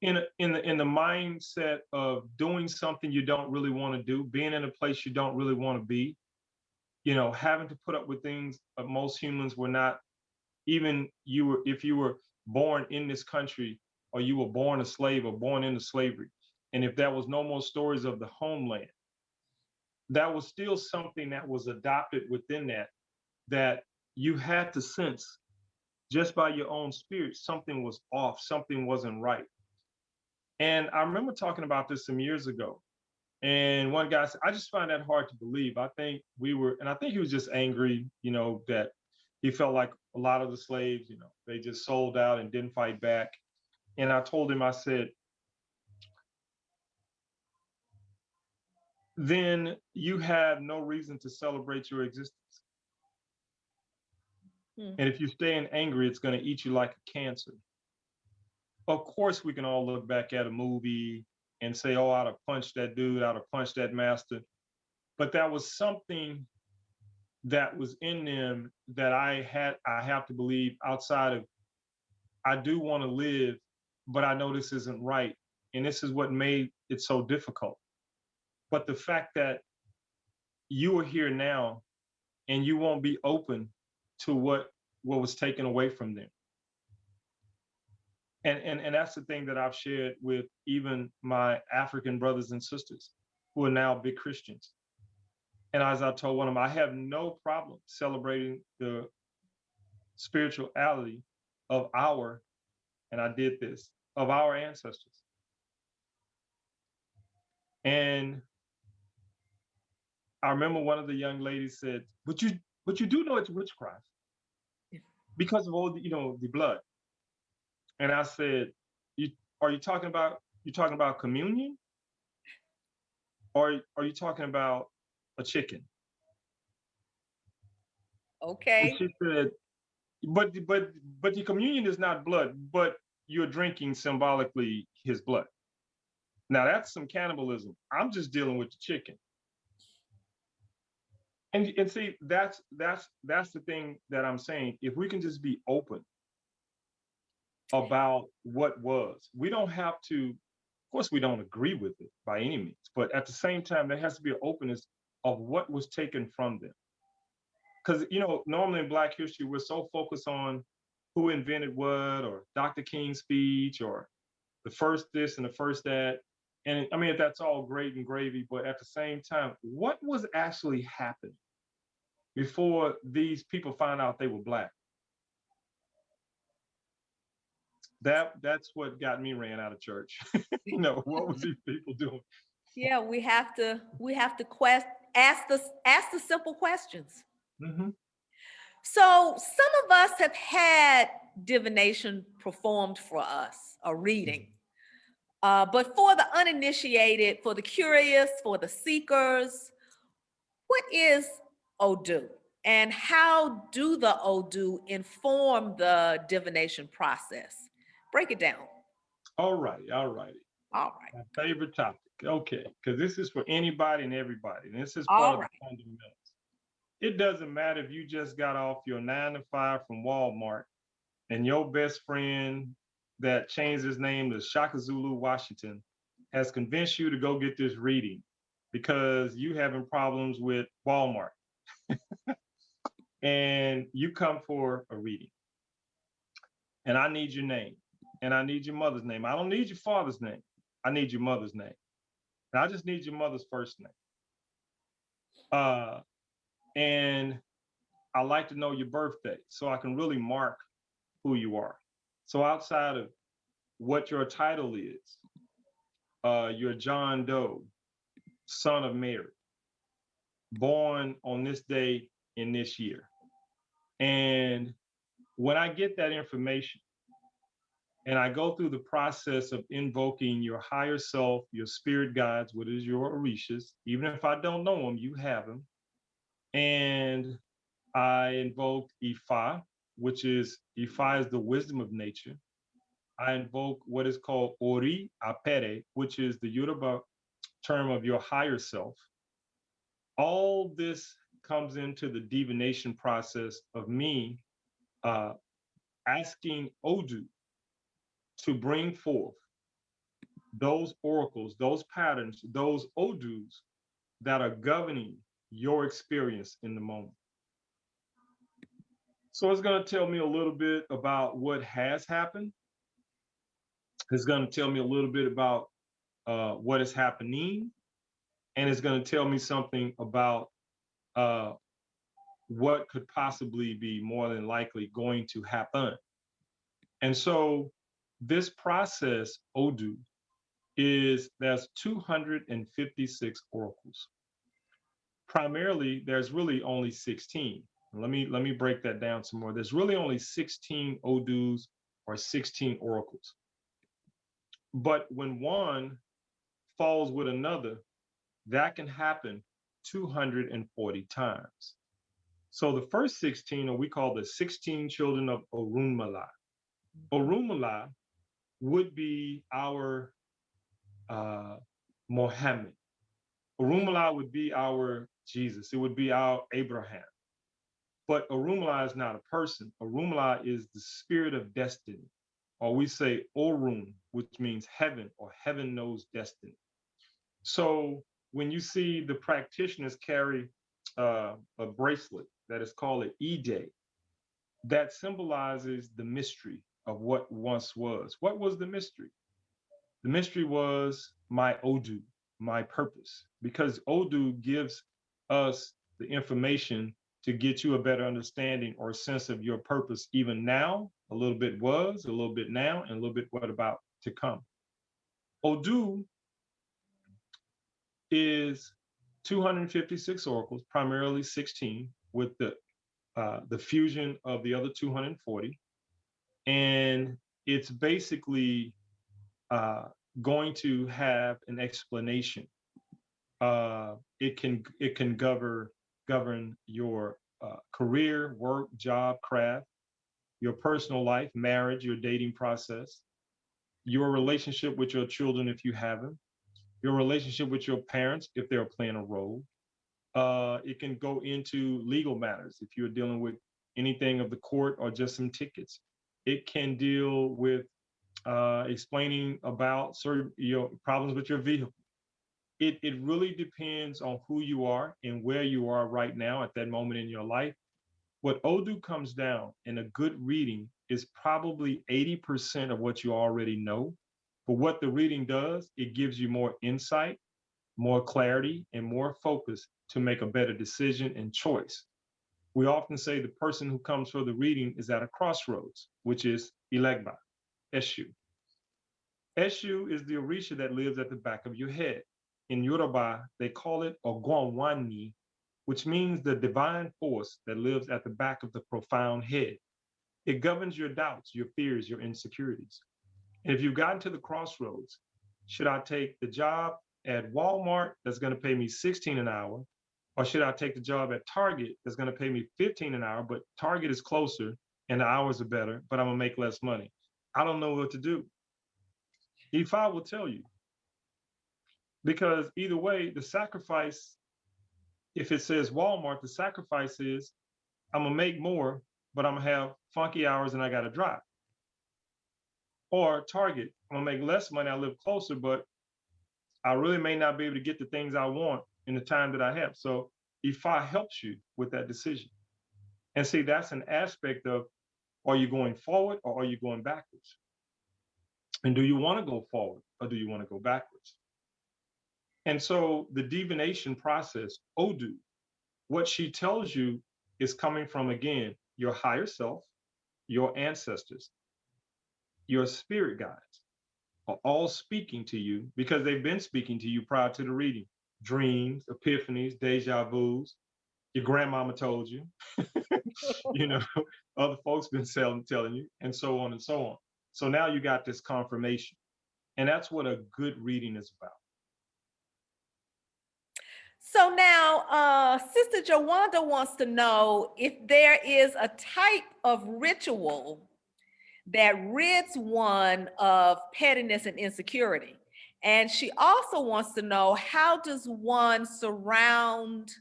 In the mindset of doing something you don't really want to do, being in a place you don't really want to be, having to put up with things most humans were not. Even if you were born in this country, or you were born a slave or born into slavery, and if there was no more stories of the homeland, that was still something that was adopted within that you had to sense just by your own spirit, something was off, something wasn't right. And I remember talking about this some years ago. And one guy said, I just find that hard to believe. I think we were, and I think he was just angry, that he felt like a lot of the slaves, they just sold out and didn't fight back. And I told him, I said, then you have no reason to celebrate your existence. Hmm. And if you stay in angry, it's going to eat you like a cancer. Of course, we can all look back at a movie and say, oh, I'd have punched that dude, I'd have punched that master. But that was something that was in them that I have to believe outside of, I do want to live, but I know this isn't right. And this is what made it so difficult. But the fact that you are here now and you won't be open to what was taken away from them. And that's the thing that I've shared with even my African brothers and sisters who are now big Christians. And as I told one of them, I have no problem celebrating the spirituality of and I did this, of our ancestors. And I remember one of the young ladies said, but you do know it's witchcraft because of all the blood. And I said, are you talking about communion? Or are you talking about a chicken? And Okay. she said, but the communion is not blood, but you're drinking symbolically his blood. Now that's some cannibalism. I'm just dealing with the chicken. And see, that's the thing that I'm saying. If we can just be open about what was, we don't have to, of course, we don't agree with it by any means, but at the same time, there has to be an openness of what was taken from them. Because normally in Black history, we're so focused on who invented what, or Dr. King's speech, or the first this and the first that. And I mean, that's all great and gravy, but at the same time, what was actually happening before these people found out they were Black? That's what got me ran out of church. What was these people doing? Yeah, we have to ask the simple questions. Mm-hmm. So some of us have had divination performed for us, a reading. But for the uninitiated, for the curious, for the seekers, what is Odoo? And how do the Odoo inform the divination process? Break it down. All righty, all righty. All right. My favorite topic. Okay, because this is for anybody and everybody. And this is part All of the right. fundamentals. It doesn't matter if you just got off your 9 to 5 from Walmart and your best friend that changed his name to Shaka Zulu Washington has convinced you to go get this reading because you having problems with Walmart and you come for a reading. And I need your name and I need your mother's name. I don't need your father's name. I need your mother's name. And I just need your mother's first name. And I like to know your birthday so I can really mark who you are. So outside of what your title is, you're John Doe, son of Mary, born on this day in this year. And when I get that information and I go through the process of invoking your higher self, your spirit guides, what is your Orishas, even if I don't know them, you have them. And I invoked Ifa, which is Ifa is the wisdom of nature. I invoke what is called Ori Apere, which is the Yoruba term of your higher self. All this comes into the divination process of me uh, asking Odoo to bring forth those oracles, those patterns, those Odoos that are governing your experience in the moment. So it's going to tell me a little bit about what has happened. It's going to tell me a little bit about what is happening, and it's going to tell me something about uh, what could possibly be more than likely going to happen. And so this process, Odoo, is there's 256 oracles. Primarily, there's really only 16. Let me break that down some more. There's really only 16 Odoos or 16 oracles. But when one falls with another, that can happen 240 times. So the first 16 are we call the 16 children of Orunmila. Orunmila would be our Mohammed. Orunmila would be our Jesus. It would be our Abraham. But Orunmila is not a person. Orunmila is the spirit of destiny. Or we say Orun, which means heaven, or heaven knows destiny. So when you see the practitioners carry a bracelet that is called an E-Day, that symbolizes the mystery of what once was. What was the mystery? The mystery was my Odoo, my purpose, because Odoo gives us the information to get you a better understanding or sense of your purpose, even now, a little bit was, a little bit now, and a little bit what about to come. Odoo is 256 oracles, primarily 16, with the fusion of the other 240, and it's basically going to have an explanation. It can govern your career, work, job, craft, your personal life, marriage, your dating process, your relationship with your children if you have them, your relationship with your parents if they're playing a role. It can go into legal matters if you're dealing with anything of the court or just some tickets. It can deal with explaining about certain problems with your vehicle. It really depends on who you are and where you are right now at that moment in your life. What Odoo comes down in a good reading is probably 80% of what you already know. But what the reading does, it gives you more insight, more clarity, and more focus to make a better decision and choice. We often say the person who comes for the reading is at a crossroads, which is Ilegba, Eshu. Eshu is the Orisha that lives at the back of your head. In Yoruba, they call it Ogonwani, which means the divine force that lives at the back of the profound head. It governs your doubts, your fears, your insecurities. And if you've gotten to the crossroads, should I take the job at Walmart that's going to pay me 16 an hour? Or should I take the job at Target that's going to pay me 15 an hour, but Target is closer and the hours are better, but I'm going to make less money? I don't know what to do. Ifa will tell you, because either way, the sacrifice, if it says Walmart, the sacrifice is I'm gonna make more, but I'm gonna have funky hours and I gotta drive. Or Target, I'm gonna make less money, I live closer, but I really may not be able to get the things I want in the time that I have. So Ifa helps you with that decision. And see, that's an aspect of, are you going forward or are you going backwards? And do you want to go forward or do you want to go backwards? And so the divination process, Odoo, what she tells you is coming from, again, your higher self, your ancestors, your spirit guides are all speaking to you because they've been speaking to you prior to the reading. Dreams, epiphanies, deja vus. Your grandmama told you, you know, other folks been telling you, and so on and so on. So now you got this confirmation. And that's what a good reading is about. So now, Sister Jawanda wants to know if there is a type of ritual that rids one of pettiness and insecurity. And she also wants to know, how does one surround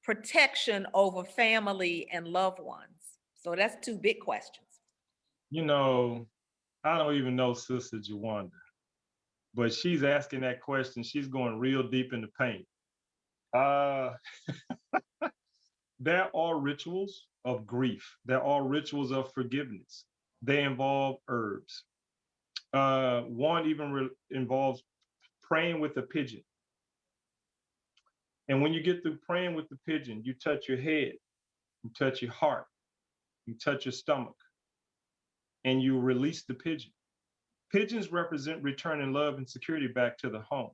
protection over family and loved ones? So that's two big questions. You know, I don't even know Sister Jawanda, but she's asking that question. She's going real deep in the paint. Uh, there are rituals of grief. There are rituals of forgiveness. They involve herbs. One even involves praying with a pigeon. And when you get through praying with the pigeon, you touch your head, you touch your heart, you touch your stomach, and you release the pigeon. Pigeons represent returning love and security back to the home.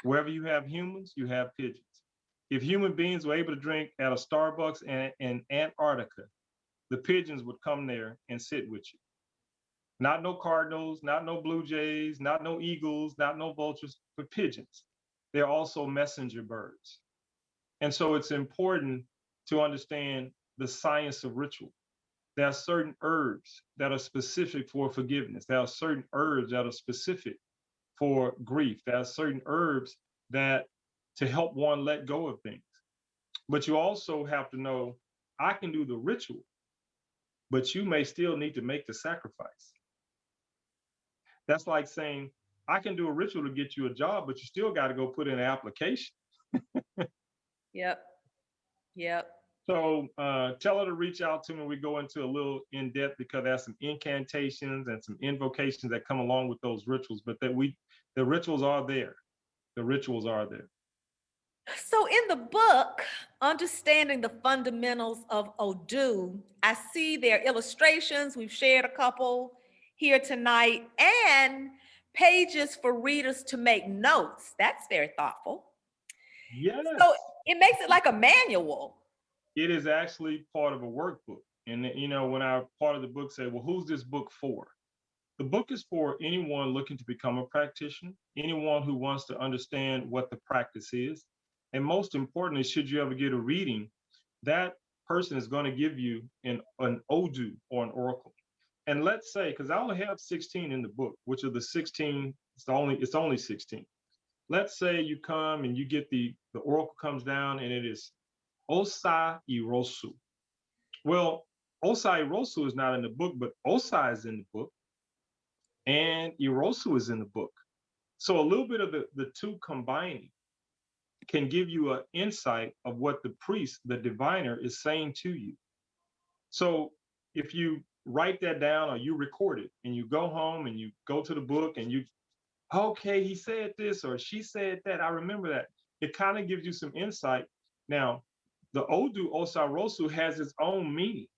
Wherever you have humans, you have pigeons. If human beings were able to drink at a Starbucks in Antarctica, the pigeons would come there and sit with you. Not no cardinals, not no blue jays, not no eagles, not no vultures, but pigeons. They're also messenger birds. And so it's important to understand the science of ritual. There are certain herbs that are specific for forgiveness. There are certain herbs that are specific for grief. There are certain herbs that to help one let go of things. But you also have to know, I can do the ritual, but you may still need to make the sacrifice. That's like saying, I can do a ritual to get you a job, but you still got to go put in an application. Yep. Yep. So tell her to reach out to me. We go into a little in depth because there's some incantations and some invocations that come along with those rituals, but the rituals are there. The rituals are there. So in the book, Understanding the Fundamentals of Odoo, I see their illustrations. We've shared a couple here tonight, and pages for readers to make notes. That's very thoughtful. Yes. So it makes it like a manual. It is actually part of a workbook. And you know, when our part of the book say, well, who's this book for? The book is for anyone looking to become a practitioner, anyone who wants to understand what the practice is. And most importantly, should you ever get a reading, that person is going to give you an Odoo or an oracle. And let's say, because I only have 16 in the book, which are the 16, it's only 16. Let's say you come and you get the oracle comes down and it is Osa Irosu. Well, Osa Irosu is not in the book, but Osa is in the book and Irosu is in the book. So a little bit of the two combining can give you an insight of what the priest, the diviner, is saying to you. So if you write that down or you record it and you go home and you go to the book and you, okay, he said this or she said that, I remember that. It kind of gives you some insight. Now, the Odoo Osarosu has its own meaning.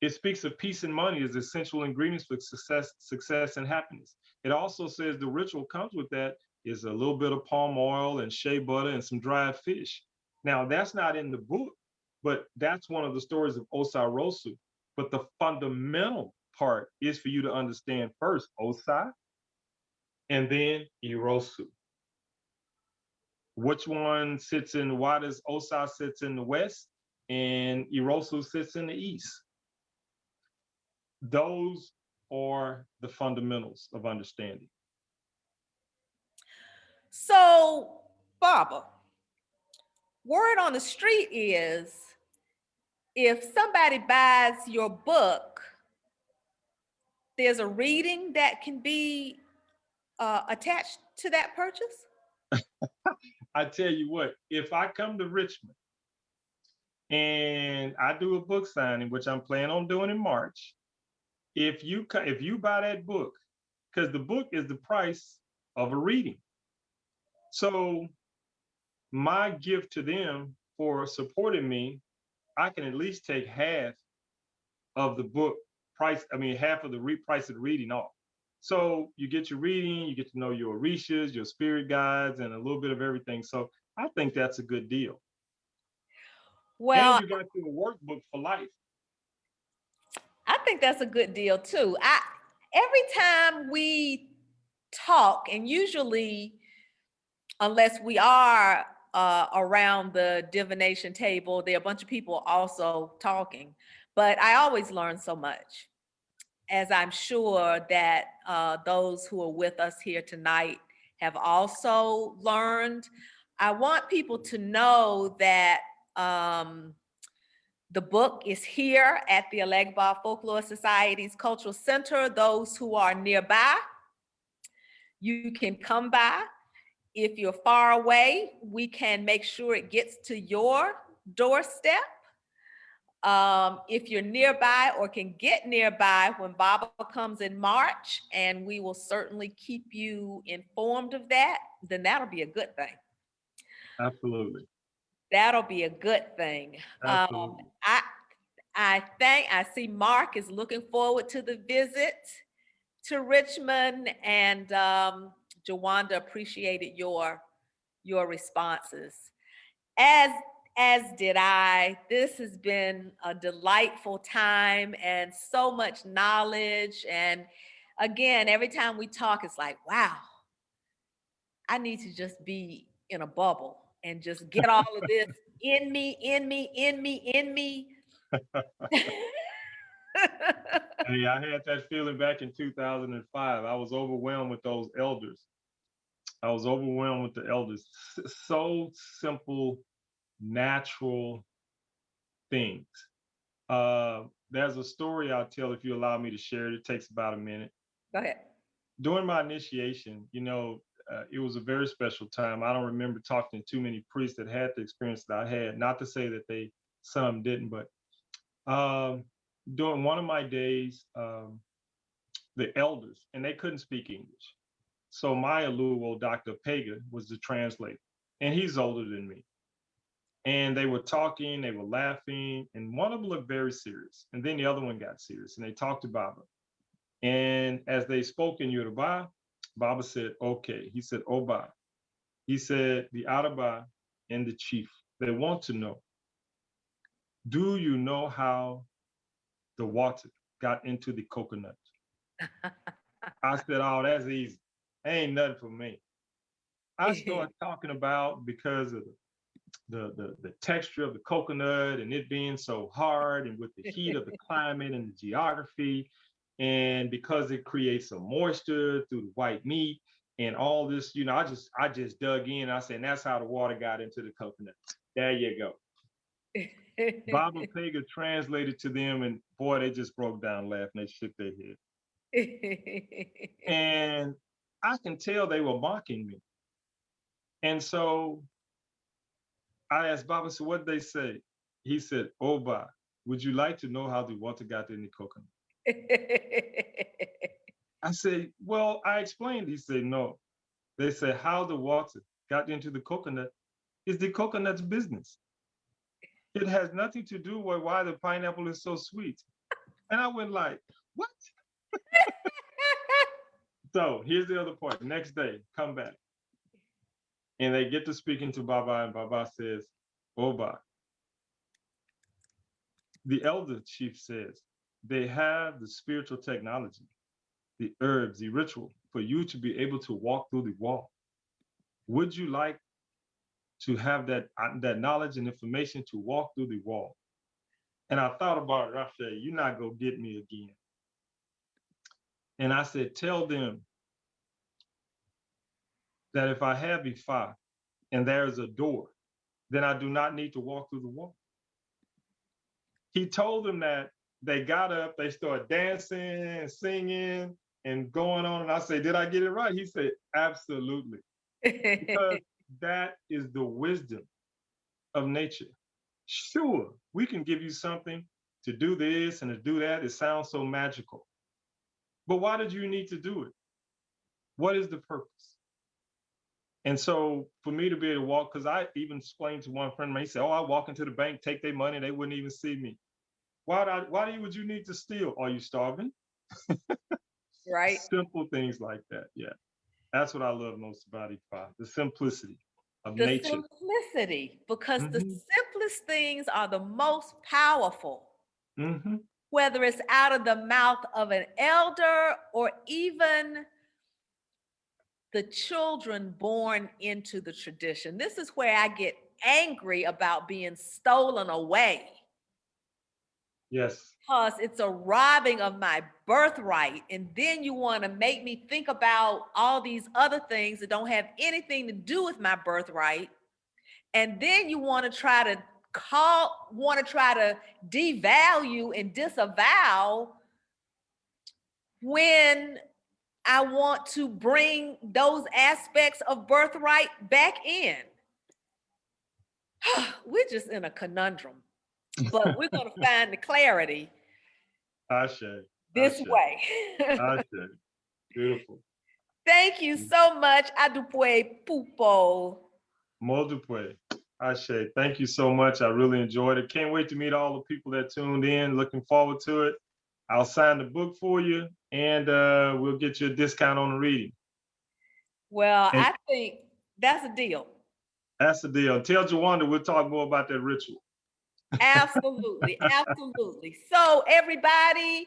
It speaks of peace and money as essential ingredients for success and happiness. It also says the ritual comes with that is a little bit of palm oil and shea butter and some dried fish. Now, that's not in the book, but that's one of the stories of Osarosu. But the fundamental part is for you to understand first Osa and then Irosu. Which one sits in, why does Osa sits in the west and Irosu sits in the east? Those are the fundamentals of understanding. So, Barbara, word on the street is if somebody buys your book, there's a reading that can be attached to that purchase? I tell you what, if I come to Richmond and I do a book signing, which I'm planning on doing in March, if you buy that book, because the book is the price of a reading. So my gift to them for supporting me, I can at least take half of the book price, half of the price of the reading off. So you get your reading, you get to know your orishas, your spirit guides, and a little bit of everything. So I think that's a good deal. Well, and you got your workbook for life. I think that's a good deal too. Every time we talk, and usually, unless we are around the divination table, there are a bunch of people also talking, but I always learn so much, as I'm sure that those who are with us here tonight have also learned. I want people to know that the book is here at the Alegba Folklore Society's Cultural Center. Those who are nearby, you can come by. If you're far away, we can make sure it gets to your doorstep. If you're nearby or can get nearby when Baba comes in March, and we will certainly keep you informed of that, then that'll be a good thing. Absolutely. That'll be a good thing. Absolutely. I see Mark is looking forward to the visit to Richmond, and Jawanda appreciated your responses. As did I. This has been a delightful time and so much knowledge. And again, every time we talk, it's like, wow, I need to just be in a bubble and just get all of this in me, in me, in me, in me. Hey, I had that feeling back in 2005. I was overwhelmed with those elders. I was overwhelmed with the elders. So simple, natural things. There's a story I'll tell if you allow me to share it. It takes about a minute. Go ahead. During my initiation, it was a very special time. I don't remember talking to too many priests that had the experience that I had. Not to say that some didn't, but during one of my days, the elders, and they couldn't speak English. So my Oluwo, Dr. Pega, was the translator, and he's older than me. And they were talking, they were laughing, and one of them looked very serious. And then the other one got serious, and they talked to Baba. And as they spoke in Yoruba, Baba said, okay. He said, Oba. He said, the Araba and the chief, they want to know, do you know how the water got into the coconut? I said, oh, that's easy. Ain't nothing for me. I started talking about because of the texture of the coconut and it being so hard and with the heat of the climate and the geography, and because it creates some moisture through the white meat and all this, I just dug in. I said, and that's how the water got into the coconut. There you go. Baba Pega translated to them, and boy, they just broke down laughing. They shook their head. And I can tell they were mocking me. And so I asked Baba, so what did they say? He said, Oba, would you like to know how the water got in the coconut? I said, well, I explained. He said, no. They said, how the water got into the coconut is the coconut's business. It has nothing to do with why the pineapple is so sweet. And I went like, what? So here's the other part. Next day, come back. And they get to speaking to Baba, and Baba says, Oba. The elder chief says, they have the spiritual technology, the herbs, the ritual for you to be able to walk through the wall. Would you like to have that knowledge and information to walk through the wall? And I thought about it. I said, you're not going to get me again. And I said, tell them that if I have Ifa and there's a door, then I do not need to walk through the wall. He told them that. They got up, they started dancing and singing and going on. And I said, did I get it right? He said, absolutely. Because that is the wisdom of nature. Sure, we can give you something to do this and to do that. It sounds so magical. But why did you need to do it? What is the purpose? And so for me to be able to walk, because I even explained to one friend of mine, he said, oh, I walk into the bank, take their money, they wouldn't even see me. Why would you need to steal? Are you starving? Right. Simple things like that. Yeah. That's what I love most about Ifa, the simplicity of The nature. simplicity, because the Mm-hmm. simplest things are the most powerful. Mm-hmm. Whether it's out of the mouth of an elder or even the children born into the tradition. This is where I get angry about being stolen away. Yes. Because it's a robbing of my birthright. And then you want to make me think about all these other things that don't have anything to do with my birthright. And then you want to try to devalue and disavow when I want to bring those aspects of birthright back in. We're just in a conundrum. but we're going to find the clarity Ashe. this Ashe. way. Ashe. Beautiful. Thank you so much. Adupwe Pupo. Multiple. Ashe. Thank you so much. I really enjoyed it. Can't wait to meet all the people that tuned in. Looking forward to it. I'll sign the book for you, and we'll get you a discount on the reading. Well, And I think that's a deal. that's the deal. Tell Jawanda we'll talk more about that ritual. Absolutely. Absolutely. So everybody,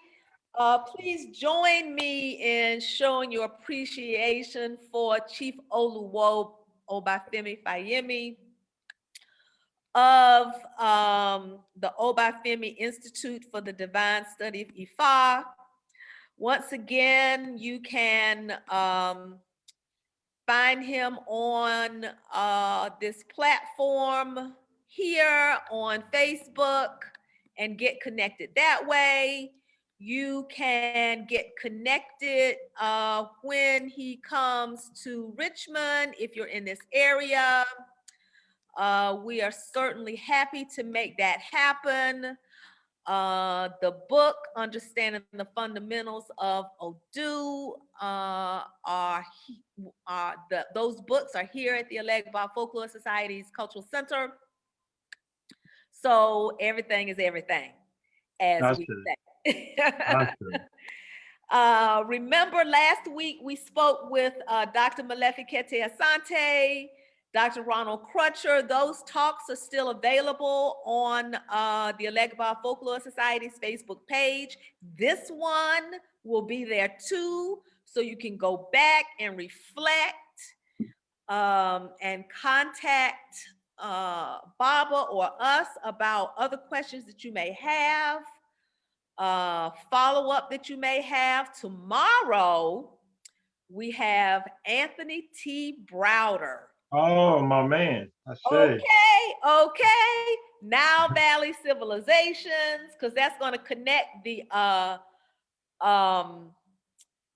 please join me in showing your appreciation for Chief Oluwo Obafemi Fayemi of the Obafemi Institute for the Divine Study of Ifa. Once again, you can find him on this platform here on Facebook and get connected that way. You can get connected when he comes to Richmond if you're in this area. We are certainly happy to make that happen. The book, Understanding the Fundamentals of Odoo, those books are here at the Alegba Folklore Society's Cultural Center. So everything is everything, as we say. Remember last week we spoke with Dr. Malefikete Asante, Dr. Ronald Crutcher. Those talks are still available on the Alegba Folklore Society's Facebook page. This one will be there too, so you can go back and reflect and contact Baba or us about other questions that you may have, follow-up that you may have. Tomorrow, we have Anthony T. Browder. Oh, my man. Okay. Now Valley Civilizations, because that's going to connect the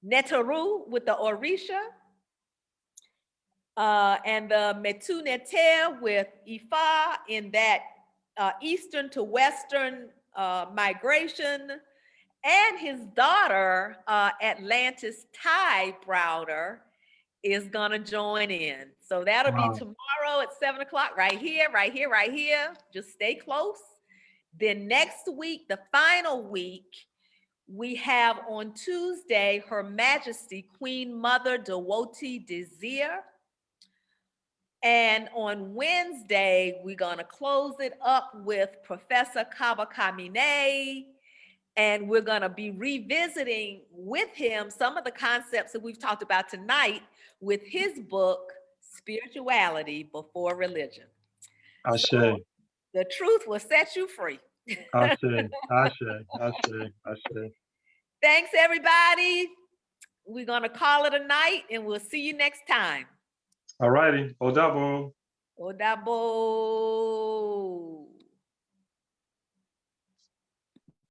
Netaru with the Orisha. And the Metu Neter with Ifa in that eastern to western migration. And his daughter, Atlantis Ty Browder, is gonna join in. So that'll be tomorrow at 7 o'clock, right here. Just stay close. Then next week, the final week, we have on Tuesday, Her Majesty Queen Mother Dewoti Desir. And on Wednesday, we're gonna close it up with Professor Kaba Kamine. And we're going to be revisiting with him some of the concepts that we've talked about tonight with his book, Spirituality Before Religion. Ashe. So the truth will set you free. Ashe. Thanks, everybody. We're going to call it a night, and we'll see you next time. All righty. Odabo. Odabo.